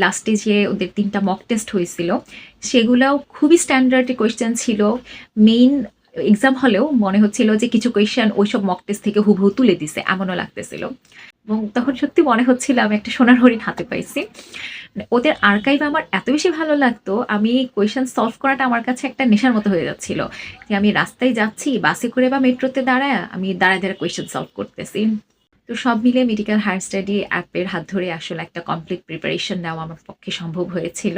লাস্টে যে ওদের ৩টা মক টেস্ট হয়েছিল সেগুলাও খুবই স্ট্যান্ডার্ড কোয়েশ্চেন ছিল। মেইন এক্সাম হলেও মনে হচ্ছিল যে কিছু কোয়েশ্চেন ওইসব মক টেস্ট থেকে হুবহু তুলে দিছে, এমনও লাগতেছিল। এবং তখন সত্যি মনে হচ্ছিল আমি একটা সোনার হরিণ হাতে পাইছি। মানে ওদের আর্কাইভ আমার এত বেশি ভালো লাগতো, আমি কোয়েশ্চেন সলভ করাটা আমার কাছে একটা নেশার মতো হয়ে যাচ্ছিল। যে আমি রাস্তায় যাচ্ছি, বাসে করে বা মেট্রোতে দাঁড়ায় আমি দাঁড়ায় দাঁড়ায় কোয়েশ্চেন সলভ করতেছি। তো সব মিলে মেডিকেল হায়ার স্টাডি অ্যাপের হাত ধরে আসলে একটা কমপ্লিট প্রিপারেশন নেওয়া আমার পক্ষে সম্ভব হয়েছিল।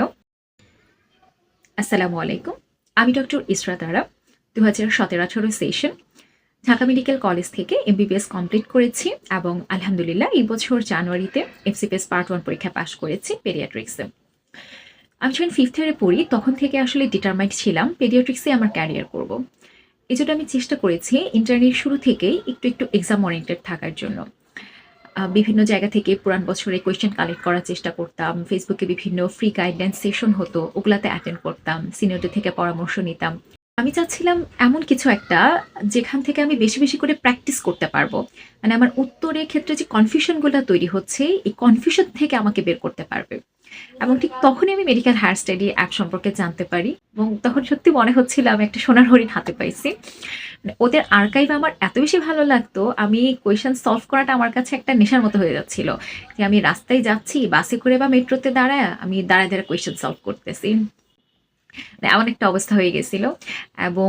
আসসালামু আলাইকুম, আমি ডক্টর ইসরাত আরা। 2017-18 সেশন ঢাকা মেডিকেল কলেজ থেকে এমবিবিএস কমপ্লিট করেছি এবং আলহামদুলিল্লাহ এই বছর জানুয়ারিতে এফসিপিএস পার্ট 1 পরীক্ষা পাশ করেছি পেডিয়াট্রিক্সে। আমি যখন 5th ইয়ারে পড়ি তখন থেকে আসলে ডিটারমাইন্ড ছিলাম পেডিয়াট্রিক্সে আমার ক্যারিয়ার করব। এজন্য আমি চেষ্টা করেছি ইন্টারনেট শুরু থেকেই একটু একটু এক্সাম ওরিয়েন্টেড থাকার জন্য। বিভিন্ন জায়গা থেকে পুরান বছরে কোয়েশ্চেন কালেক্ট করার চেষ্টা করতাম। ফেসবুকে বিভিন্ন ফ্রি গাইডলাইন সেশন হতো, ওগুলাতে অ্যাটেন্ড করতাম, সিনিয়রদের থেকে পরামর্শ নিতাম। আমি চাচ্ছিলাম এমন কিছু একটা যেখান থেকে আমি বেশি বেশি করে প্র্যাকটিস করতে পারবো। মানে আমার উত্তরের ক্ষেত্রে যে কনফিউশনগুলো তৈরি হচ্ছে, এই কনফিউশন থেকে আমাকে বের করতে পারবে। এবং ঠিক তখনই আমি মেডিকেল হায়ার স্টাডি অ্যাপ সম্পর্কে জানতে পারি এবং তখন সত্যি মনে হচ্ছিল আমি একটা সোনার হরিণ হাতে পাইছি। মানে ওদের আর্কাইভ আমার এত বেশি ভালো লাগতো, আমি কোয়েশ্চেন সলভ করাটা আমার কাছে একটা নেশার মতো হয়ে যাচ্ছিল। যে আমি রাস্তায় যাচ্ছি, বাসে করে বা মেট্রোতে দাঁড়ায় আমি দাঁড়ায় দাঁড়ায় কোয়েশ্চেন সলভ করতেছি। মানে এমন একটা অবস্থা হয়ে গেছিল। এবং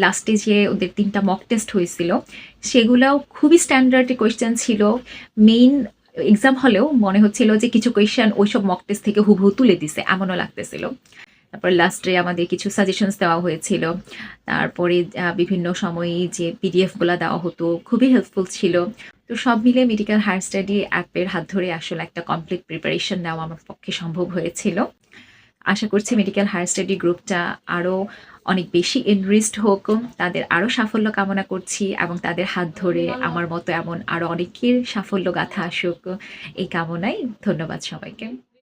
লাস্টে যে ওদের 3টা মক টেস্ট হয়েছিল সেগুলাও খুবই স্ট্যান্ডার্ড কোয়েশ্চেন ছিল। মেইন এক্সাম হলেও মনে হচ্ছিল যে কিছু কোয়েশ্চেন ওইসব মক টেস্ট থেকে হুবহু তুলে দিছে, এমনও লাগতেছিল। তারপর লাস্টে আমাদের কিছু সাজেশনস দেওয়া হয়েছিল। তারপরে বিভিন্ন সময়ে যে পিডিএফগুলো দেওয়া হতো খুবই হেল্পফুল ছিল। তো সব মিলে মেডিকেল হায়ার স্টাডি অ্যাপের হাত ধরে আসলে একটা কমপ্লিট প্রিপারেশন নেওয়া আমার পক্ষে সম্ভব হয়েছিল। আশা করছি মেডিকেল হায়ার স্টাডি গ্রুপটা আরও অনেক বেশি এনরিচড হোক, তাদের আরও সাফল্য কামনা করছি এবং তাদের হাত ধরে আমার মতো এমন আরও অনেকের সাফল্য গাথা আসুক এই কামনায়। ধন্যবাদ সবাইকে।